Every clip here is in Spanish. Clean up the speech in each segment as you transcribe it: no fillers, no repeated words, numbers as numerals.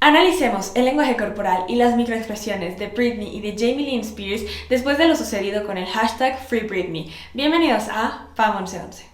Analicemos el lenguaje corporal y las microexpresiones de Britney y de Jamie Lynn Spears después de lo sucedido con el hashtag #FreeBritney. Bienvenidos a Fam 1111.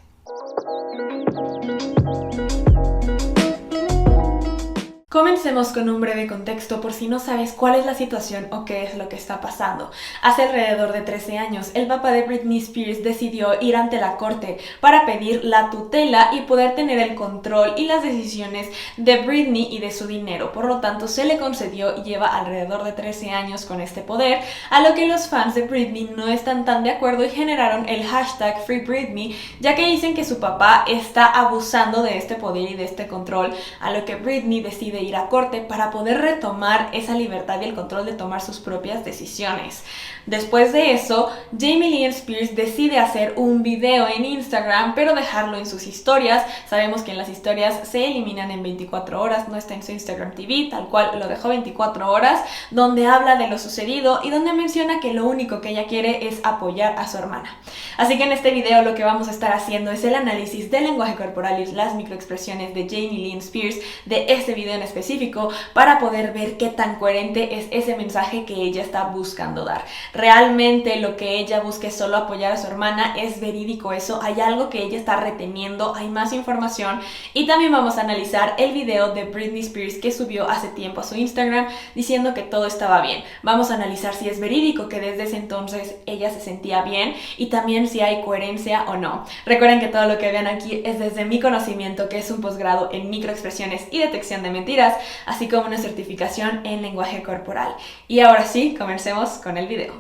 Comencemos con un breve contexto por si no sabes cuál es la situación o qué es lo que está pasando. Hace alrededor de 13 años, el papá de Britney Spears decidió ir ante la corte para pedir la tutela y poder tener el control y las decisiones de Britney y de su dinero. Por lo tanto, se le concedió y lleva alrededor de 13 años con este poder, a lo que los fans de Britney no están tan de acuerdo y generaron el hashtag #FreeBritney, ya que dicen que su papá está abusando de este poder y de este control, a lo que Britney decide ir a corte para poder retomar esa libertad y el control de tomar sus propias decisiones. Después de eso, Jamie Lynn Spears decide hacer un video en Instagram, pero dejarlo en sus historias. Sabemos que en las historias se eliminan en 24 horas, no está en su Instagram TV, tal cual lo dejó 24 horas, donde habla de lo sucedido y donde menciona que lo único que ella quiere es apoyar a su hermana. Así que en este video lo que vamos a estar haciendo es el análisis del lenguaje corporal y las microexpresiones de Jamie Lynn Spears de este video en específico para poder ver qué tan coherente es ese mensaje que ella está buscando dar. Realmente lo que ella busca es solo apoyar a su hermana, es verídico eso, hay algo que ella está reteniendo, hay más información, y también vamos a analizar el video de Britney Spears que subió hace tiempo a su Instagram diciendo que todo estaba bien. Vamos a analizar si es verídico que desde ese entonces ella se sentía bien y también si hay coherencia o no. Recuerden que todo lo que vean aquí es desde mi conocimiento, que es un posgrado en microexpresiones y detección de mentiras, así como una certificación en lenguaje corporal. Y ahora sí, comencemos con el video.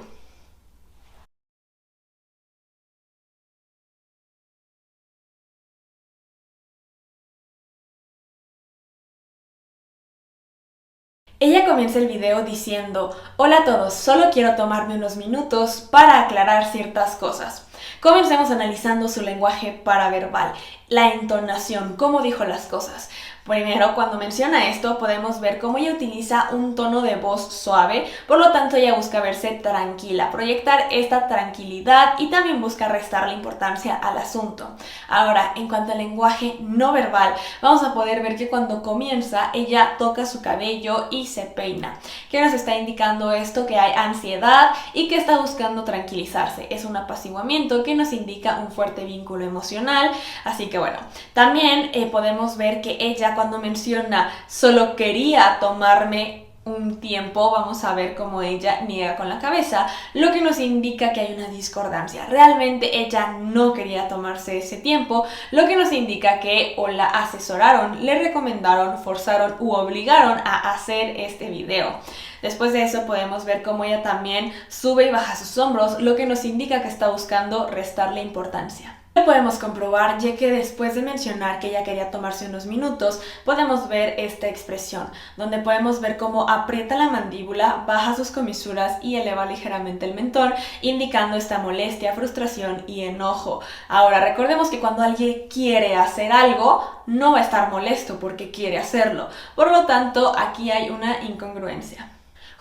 Ella comienza el video diciendo: "Hola a todos, solo quiero tomarme unos minutos para aclarar ciertas cosas". Comencemos analizando su lenguaje paraverbal, la entonación, cómo dijo las cosas. Primero, cuando menciona esto, podemos ver cómo ella utiliza un tono de voz suave, por lo tanto ella busca verse tranquila, proyectar esta tranquilidad y también busca restarle importancia al asunto. Ahora, en cuanto al lenguaje no verbal, vamos a poder ver que cuando comienza, ella toca su cabello y se peina. ¿Qué nos está indicando esto? Que hay ansiedad y que está buscando tranquilizarse. Es un apaciguamiento que nos indica un fuerte vínculo emocional, así que bueno, también podemos ver que ella cuando menciona "solo quería tomarme un tiempo", vamos a ver cómo ella niega con la cabeza, lo que nos indica que hay una discordancia. Realmente ella no quería tomarse ese tiempo, lo que nos indica que o la asesoraron, le recomendaron, forzaron u obligaron a hacer este video. Después de eso podemos ver cómo ella también sube y baja sus hombros, lo que nos indica que está buscando restarle importancia. Lo podemos comprobar ya que después de mencionar que ella quería tomarse unos minutos, podemos ver esta expresión, donde podemos ver cómo aprieta la mandíbula, baja sus comisuras y eleva ligeramente el mentón, indicando esta molestia, frustración y enojo. Ahora, recordemos que cuando alguien quiere hacer algo, no va a estar molesto porque quiere hacerlo. Por lo tanto, aquí hay una incongruencia.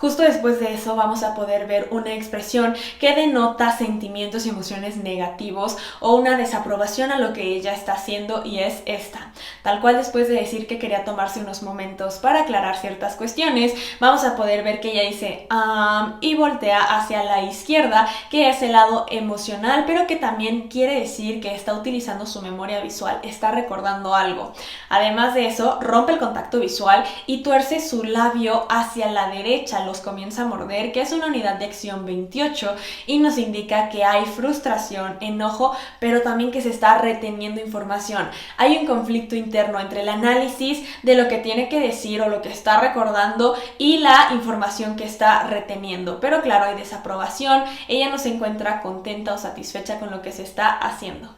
Justo después de eso vamos a poder ver una expresión que denota sentimientos y emociones negativos o una desaprobación a lo que ella está haciendo, y es esta. Tal cual, después de decir que quería tomarse unos momentos para aclarar ciertas cuestiones, vamos a poder ver que ella dice y voltea hacia la izquierda, que es el lado emocional, pero que también quiere decir que está utilizando su memoria visual, está recordando algo. Además de eso, rompe el contacto visual y tuerce su labio hacia la derecha, los comienza a morder, que es una unidad de acción 28 y nos indica que hay frustración, enojo, pero también que se está reteniendo información. Hay un conflicto interno entre el análisis de lo que tiene que decir o lo que está recordando y la información que está reteniendo. Pero claro, hay desaprobación, ella no se encuentra contenta o satisfecha con lo que se está haciendo.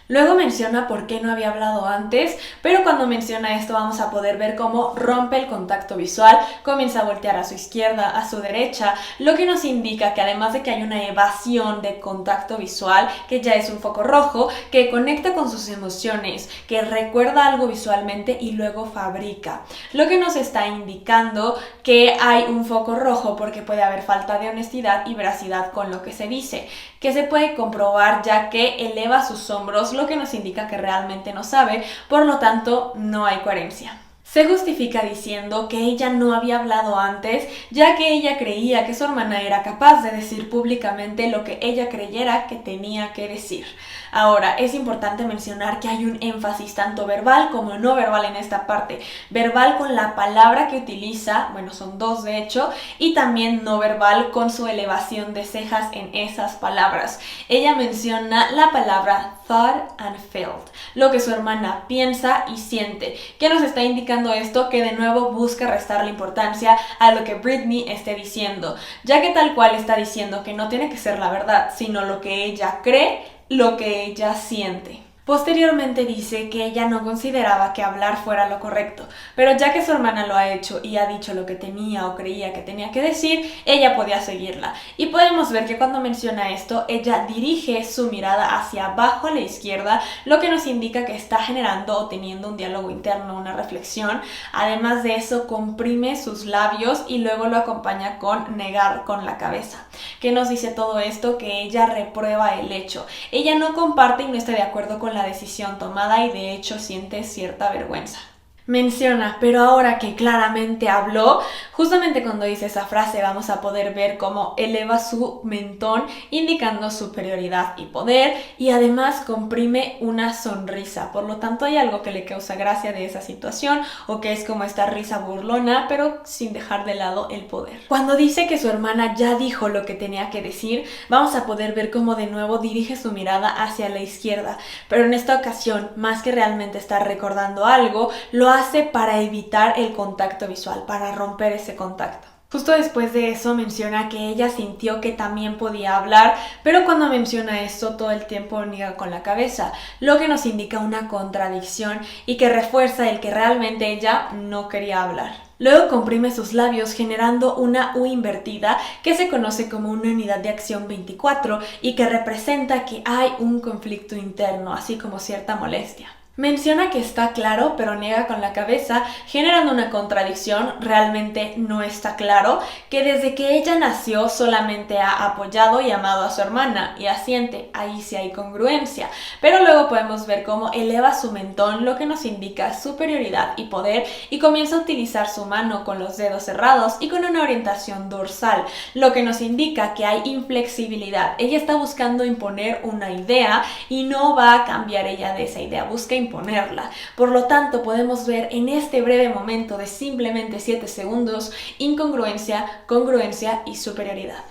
Luego menciona por qué no había hablado antes, pero cuando menciona esto vamos a poder ver cómo rompe el contacto visual, comienza a voltear a su izquierda, a su derecha, lo que nos indica que además de que hay una evasión de contacto visual, que ya es un foco rojo, que conecta con sus emociones, que recuerda algo visualmente y luego fabrica. Lo que nos está indicando que hay un foco rojo porque puede haber falta de honestidad y veracidad con lo que se dice, que se puede comprobar ya que eleva sus hombros, lo que nos indica que realmente no sabe, por lo tanto no hay coherencia. Se justifica diciendo que ella no había hablado antes, ya que ella creía que su hermana era capaz de decir públicamente lo que ella creyera que tenía que decir. Ahora, es importante mencionar que hay un énfasis tanto verbal como no verbal en esta parte. Verbal con la palabra que utiliza, bueno, son dos de hecho, y también no verbal con su elevación de cejas en esas palabras. Ella menciona la palabra thought and felt, lo que su hermana piensa y siente. ¿Qué nos está indicando esto? Que de nuevo busca restarle importancia a lo que Britney esté diciendo, ya que tal cual está diciendo que no tiene que ser la verdad, sino lo que ella cree, lo que ella siente. Posteriormente dice que ella no consideraba que hablar fuera lo correcto, pero ya que su hermana lo ha hecho y ha dicho lo que tenía o creía que tenía que decir, ella podía seguirla. Y podemos ver que cuando menciona esto, ella dirige su mirada hacia abajo a la izquierda, lo que nos indica que está generando o teniendo un diálogo interno, una reflexión. Además de eso, comprime sus labios y luego lo acompaña con negar con la cabeza. ¿Qué nos dice todo esto? Que ella reprueba el hecho. Ella no comparte y no está de acuerdo con la decisión tomada y de hecho siente cierta vergüenza. Menciona, pero ahora que claramente habló, justamente cuando dice esa frase vamos a poder ver cómo eleva su mentón indicando superioridad y poder y además comprime una sonrisa. Por lo tanto hay algo que le causa gracia de esa situación o que es como esta risa burlona pero sin dejar de lado el poder. Cuando dice que su hermana ya dijo lo que tenía que decir, vamos a poder ver cómo de nuevo dirige su mirada hacia la izquierda, pero en esta ocasión más que realmente estar recordando algo, lo hace para evitar el contacto visual, para romper ese contacto. Justo después de eso menciona que ella sintió que también podía hablar, pero cuando menciona esto todo el tiempo niega con la cabeza, lo que nos indica una contradicción y que refuerza el que realmente ella no quería hablar. Luego comprime sus labios generando una U invertida que se conoce como una unidad de acción 24 y que representa que hay un conflicto interno, así como cierta molestia. Menciona que está claro, pero niega con la cabeza, generando una contradicción. Realmente no está claro, que desde que ella nació solamente ha apoyado y amado a su hermana y asiente, ahí sí hay congruencia. Pero luego podemos ver cómo eleva su mentón, lo que nos indica superioridad y poder, y comienza a utilizar su mano con los dedos cerrados y con una orientación dorsal, lo que nos indica que hay inflexibilidad. Ella está buscando imponer una idea y no va a cambiar ella de esa idea, busca imponerla. Por lo tanto, podemos ver en este breve momento de simplemente 7 segundos incongruencia, congruencia y superioridad.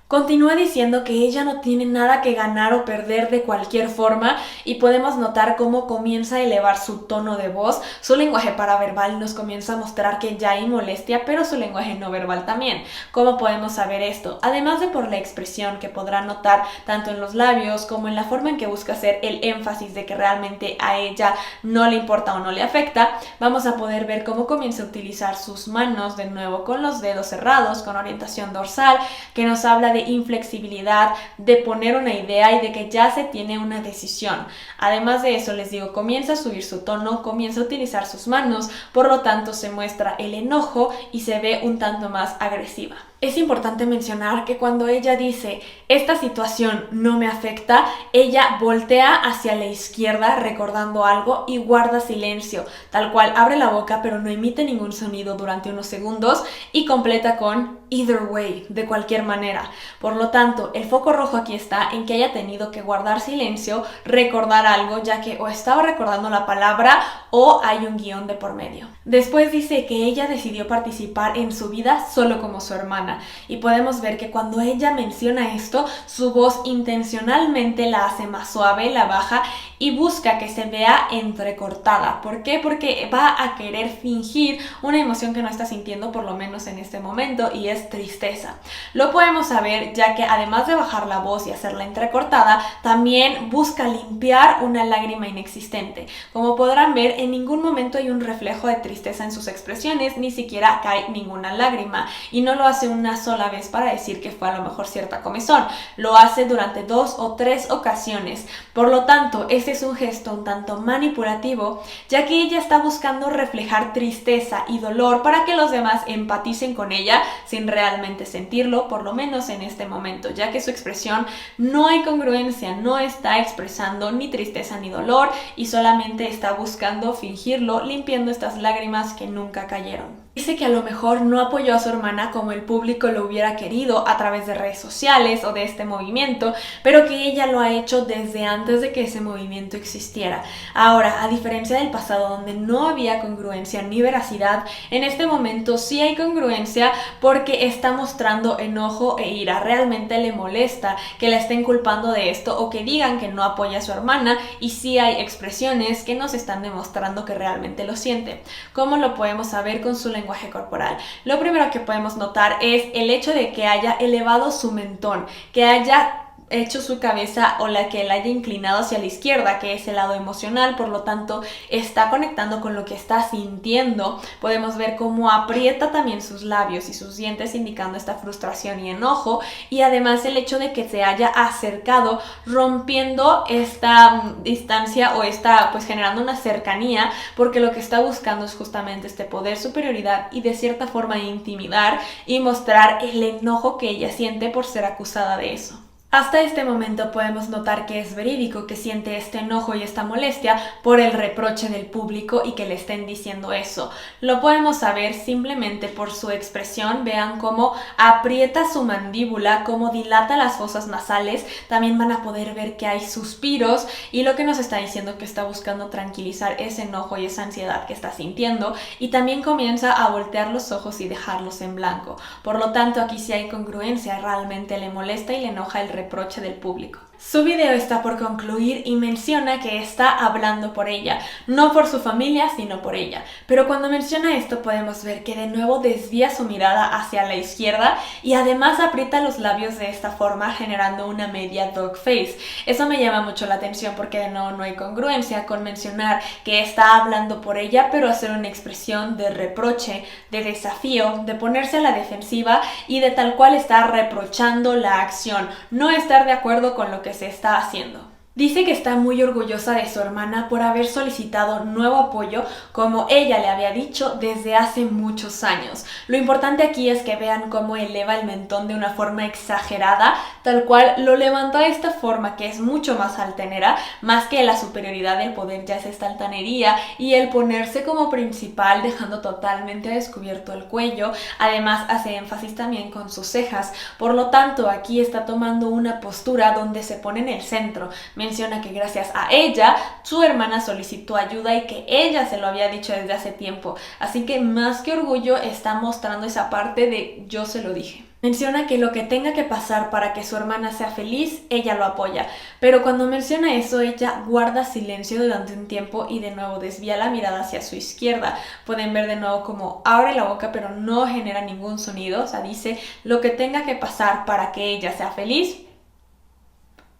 Continúa diciendo que ella no tiene nada que ganar o perder de cualquier forma y podemos notar cómo comienza a elevar su tono de voz. Su lenguaje paraverbal nos comienza a mostrar que ya hay molestia, pero su lenguaje no verbal también. ¿Cómo podemos saber esto? Además de por la expresión que podrá notar tanto en los labios como en la forma en que busca hacer el énfasis de que realmente a ella no le importa o no le afecta, vamos a poder ver cómo comienza a utilizar sus manos de nuevo con los dedos cerrados, con orientación dorsal, que nos habla de inflexibilidad, de poner una idea y de que ya se tiene una decisión. Además de eso, les digo, comienza a subir su tono, comienza a utilizar sus manos, por lo tanto se muestra el enojo y se ve un tanto más agresiva. Es importante mencionar que cuando ella dice esta situación no me afecta, ella voltea hacia la izquierda recordando algo y guarda silencio, tal cual abre la boca pero no emite ningún sonido durante unos segundos y completa con either way, de cualquier manera. Por lo tanto, el foco rojo aquí está en que haya tenido que guardar silencio, recordar algo, ya que o estaba recordando la palabra o hay un guión de por medio. Después dice que ella decidió participar en su vida solo como su hermana y podemos ver que cuando ella menciona esto, su voz intencionalmente la hace más suave, la baja y busca que se vea entrecortada. ¿Por qué? Porque va a querer fingir una emoción que no está sintiendo, por lo menos en este momento, y es tristeza. Lo podemos saber ya que además de bajar la voz y hacerla entrecortada, también busca limpiar una lágrima inexistente. Como podrán ver, en ningún momento hay un reflejo de tristeza en sus expresiones, ni siquiera cae ninguna lágrima, y no lo hace una sola vez para decir que fue a lo mejor cierta comezón, lo hace durante 2 o 3 ocasiones. Por lo tanto, este es un gesto un tanto manipulativo, ya que ella está buscando reflejar tristeza y dolor para que los demás empaticen con ella sin realmente sentirlo, por lo menos en este momento, ya que su expresión no hay congruencia, no está expresando ni tristeza ni dolor y solamente está buscando fingirlo, limpiando estas lágrimas que nunca cayeron. Dice que a lo mejor no apoyó a su hermana como el público lo hubiera querido a través de redes sociales o de este movimiento, pero que ella lo ha hecho desde antes de que ese movimiento existiera. Ahora, a diferencia del pasado donde no había congruencia ni veracidad, en este momento sí hay congruencia porque está mostrando enojo e ira. Realmente le molesta que la estén culpando de esto o que digan que no apoya a su hermana, y sí hay expresiones que nos están demostrando que realmente lo siente. ¿Cómo lo podemos saber? Con su lenguaje corporal. Lo primero que podemos notar es el hecho de que haya elevado su mentón, que haya hecho su cabeza o la que la haya inclinado hacia la izquierda, que es el lado emocional, por lo tanto está conectando con lo que está sintiendo. Podemos ver cómo aprieta también sus labios y sus dientes, indicando esta frustración y enojo, y además el hecho de que se haya acercado, rompiendo esta distancia o está pues generando una cercanía, porque lo que está buscando es justamente este poder, superioridad y de cierta forma intimidar y mostrar el enojo que ella siente por ser acusada de eso. Hasta este momento podemos notar que es verídico, que siente este enojo y esta molestia por el reproche del público y que le estén diciendo eso. Lo podemos saber simplemente por su expresión. Vean cómo aprieta su mandíbula, cómo dilata las fosas nasales. También van a poder ver que hay suspiros, y lo que nos está diciendo que está buscando tranquilizar ese enojo y esa ansiedad que está sintiendo, y también comienza a voltear los ojos y dejarlos en blanco. Por lo tanto, aquí sí hay congruencia, realmente le molesta y le enoja el reproche del público. Su video está por concluir y menciona que está hablando por ella, no por su familia, sino por ella. Pero cuando menciona esto podemos ver que de nuevo desvía su mirada hacia la izquierda y además aprieta los labios de esta forma, generando una media dog face. Eso me llama mucho la atención porque de nuevo no hay congruencia con mencionar que está hablando por ella, pero hacer una expresión de reproche, de desafío, de ponerse a la defensiva y de tal cual estar reprochando la acción, no estar de acuerdo con lo que se está haciendo. Dice que está muy orgullosa de su hermana por haber solicitado nuevo apoyo, como ella le había dicho desde hace muchos años. Lo importante aquí es que vean cómo eleva el mentón de una forma exagerada, tal cual lo levantó de esta forma que es mucho más altanera, más que la superioridad del poder ya es esta altanería y el ponerse como principal, dejando totalmente descubierto el cuello. Además hace énfasis también con sus cejas, por lo tanto aquí está tomando una postura donde se pone en el centro. Menciona que gracias a ella, su hermana solicitó ayuda y que ella se lo había dicho desde hace tiempo. Así que más que orgullo está mostrando esa parte de yo se lo dije. Menciona que lo que tenga que pasar para que su hermana sea feliz, ella lo apoya. Pero cuando menciona eso, ella guarda silencio durante un tiempo y de nuevo desvía la mirada hacia su izquierda. Pueden ver de nuevo como abre la boca pero no genera ningún sonido. O sea, dice lo que tenga que pasar para que ella sea feliz,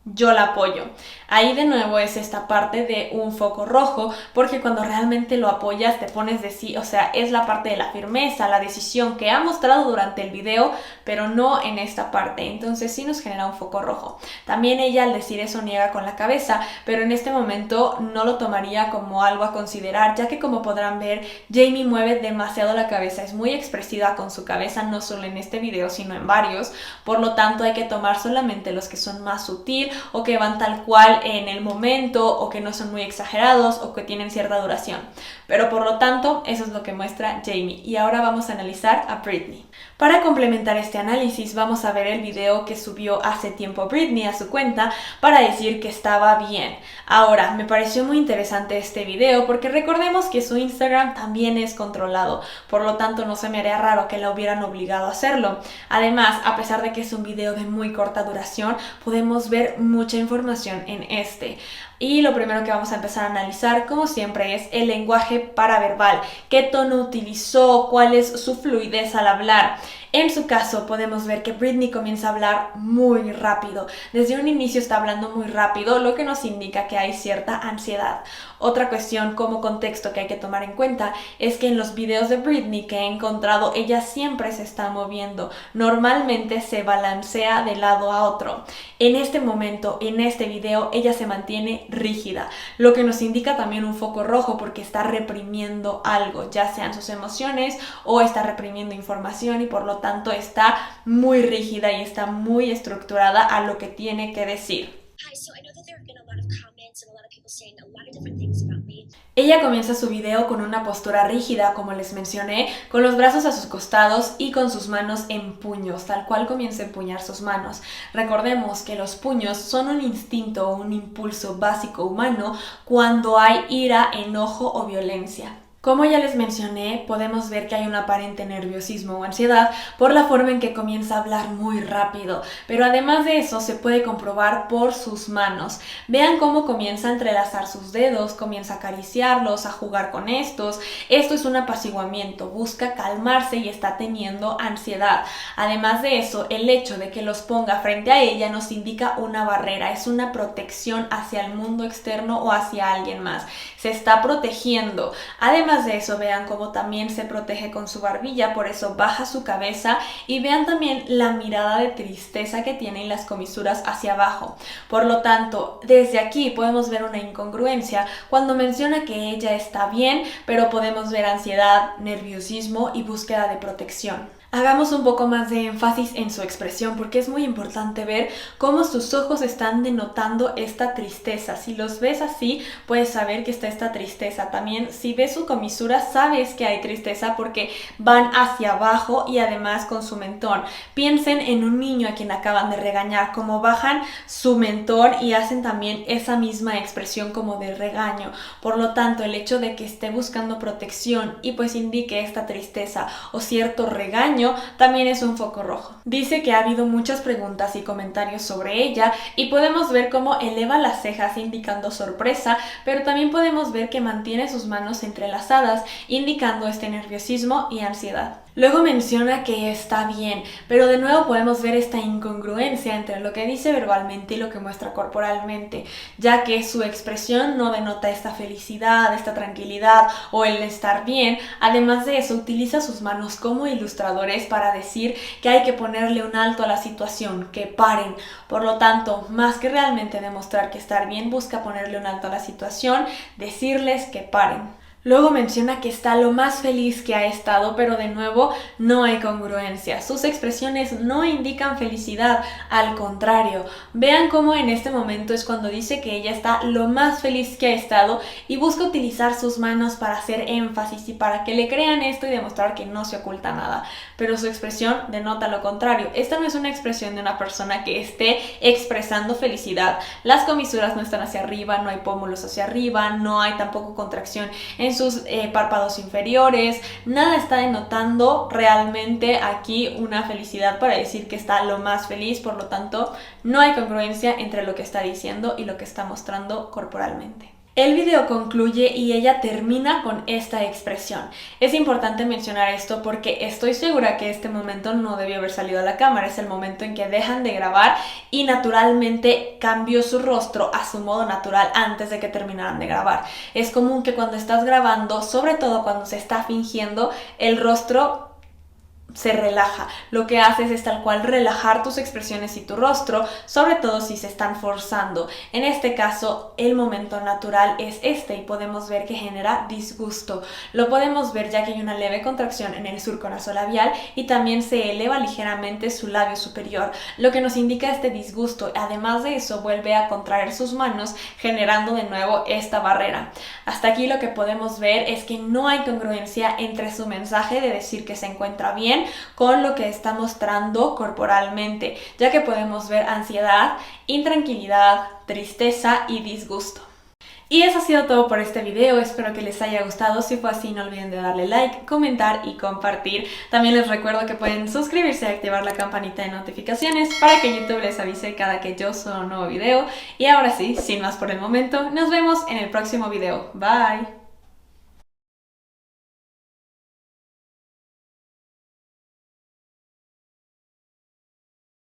yo la apoyo. Ahí de nuevo es esta parte de un foco rojo, porque cuando realmente lo apoyas te pones de sí, o sea, es la parte de la firmeza, la decisión que ha mostrado durante el video, pero no en esta parte. Entonces sí nos genera un foco rojo. También ella al decir eso niega con la cabeza, pero en este momento no lo tomaría como algo a considerar, ya que como podrán ver, Jamie mueve demasiado la cabeza, es muy expresiva con su cabeza, no solo en este video, sino en varios. Por lo tanto hay que tomar solamente los que son más sutil o que van tal cual en el momento, o que no son muy exagerados, o que tienen cierta duración. Pero por lo tanto, eso es lo que muestra Jamie. Y ahora vamos a analizar a Britney. Para complementar este análisis, vamos a ver el video que subió hace tiempo Britney a su cuenta para decir que estaba bien. Ahora, me pareció muy interesante este video porque recordemos que su Instagram también es controlado, por lo tanto no se me haría raro que la hubieran obligado a hacerlo. Además, a pesar de que es un video de muy corta duración, podemos ver mucha información en este. Y lo primero que vamos a empezar a analizar, como siempre, es el lenguaje paraverbal. ¿Qué tono utilizó? ¿Cuál es su fluidez al hablar? En su caso podemos ver que Britney comienza a hablar muy rápido. Desde un inicio está hablando muy rápido, lo que nos indica que hay cierta ansiedad. Otra cuestión como contexto que hay que tomar en cuenta es que en los videos de Britney que he encontrado, ella siempre se está moviendo. Normalmente se balancea de lado a otro. En este momento, en este video, ella se mantiene rígida, lo que nos indica también un foco rojo porque está reprimiendo algo, ya sean sus emociones o está reprimiendo información, y por lo tanto está muy rígida y está muy estructurada a lo que tiene que decir. Hi, so I know that there have been a lot of comments and a lot of people saying a lot of different things about me. Ella comienza su video con una postura rígida, como les mencioné, con los brazos a sus costados y con sus manos en puños, tal cual comienza a empuñar sus manos. Recordemos que los puños son un instinto o un impulso básico humano cuando hay ira, enojo o violencia. Como ya les mencioné, podemos ver que hay un aparente nerviosismo o ansiedad por la forma en que comienza a hablar muy rápido, pero además de eso se puede comprobar por sus manos. Vean cómo comienza a entrelazar sus dedos, comienza a acariciarlos, a jugar con estos. Esto es un apaciguamiento, busca calmarse y está teniendo ansiedad. Además de eso, el hecho de que los ponga frente a ella nos indica una barrera, es una protección hacia el mundo externo o hacia alguien más. Se está protegiendo. Además de eso, vean cómo también se protege con su barbilla, por eso baja su cabeza, y vean también la mirada de tristeza que tiene en las comisuras hacia abajo. Por lo tanto, desde aquí podemos ver una incongruencia cuando menciona que ella está bien, pero podemos ver ansiedad, nerviosismo y búsqueda de protección. Hagamos un poco más de énfasis en su expresión porque es muy importante ver cómo sus ojos están denotando esta tristeza. Si los ves así, puedes saber que está esta tristeza. También si ves su comisura, sabes que hay tristeza porque van hacia abajo y además con su mentón. Piensen en un niño a quien acaban de regañar, como bajan su mentón y hacen también esa misma expresión como de regaño. Por lo tanto, el hecho de que esté buscando protección y pues indique esta tristeza o cierto regaño también es un foco rojo. Dice que ha habido muchas preguntas y comentarios sobre ella y podemos ver cómo eleva las cejas indicando sorpresa, pero también podemos ver que mantiene sus manos entrelazadas indicando este nerviosismo y ansiedad. Luego menciona que está bien, pero de nuevo podemos ver esta incongruencia entre lo que dice verbalmente y lo que muestra corporalmente, ya que su expresión no denota esta felicidad, esta tranquilidad o el estar bien. Además de eso, utiliza sus manos como ilustradores para decir que hay que ponerle un alto a la situación, que paren. Por lo tanto, más que realmente demostrar que estar bien, busca ponerle un alto a la situación, decirles que paren. Luego menciona que está lo más feliz que ha estado, pero de nuevo no hay congruencia. Sus expresiones no indican felicidad, al contrario. Vean cómo en este momento es cuando dice que ella está lo más feliz que ha estado y busca utilizar sus manos para hacer énfasis y para que le crean esto y demostrar que no se oculta nada. Pero su expresión denota lo contrario. Esta no es una expresión de una persona que esté expresando felicidad. Las comisuras no están hacia arriba, no hay pómulos hacia arriba, no hay tampoco contracción en sus párpados inferiores, nada está denotando realmente aquí una felicidad para decir que está lo más feliz. Por lo tanto, no hay congruencia entre lo que está diciendo y lo que está mostrando corporalmente. El video concluye y ella termina con esta expresión. Es importante mencionar esto porque estoy segura que este momento no debió haber salido a la cámara. Es el momento en que dejan de grabar y naturalmente cambió su rostro a su modo natural antes de que terminaran de grabar. Es común que cuando estás grabando, sobre todo cuando se está fingiendo, el rostro se relaja. Lo que haces es tal cual relajar tus expresiones y tu rostro, sobre todo si se están forzando. En este caso, el momento natural es este y podemos ver que genera disgusto. Lo podemos ver ya que hay una leve contracción en el surco nasolabial y también se eleva ligeramente su labio superior, lo que nos indica este disgusto. Además de eso, vuelve a contraer sus manos, generando de nuevo esta barrera. Hasta aquí lo que podemos ver es que no hay congruencia entre su mensaje de decir que se encuentra bien con lo que está mostrando corporalmente, ya que podemos ver ansiedad, intranquilidad, tristeza y disgusto. Y eso ha sido todo por este video, espero que les haya gustado. Si fue así, no olviden de darle like, comentar y compartir. También les recuerdo que pueden suscribirse y activar la campanita de notificaciones para que YouTube les avise cada que yo suba un nuevo video. Y ahora sí, sin más por el momento, nos vemos en el próximo video. Bye.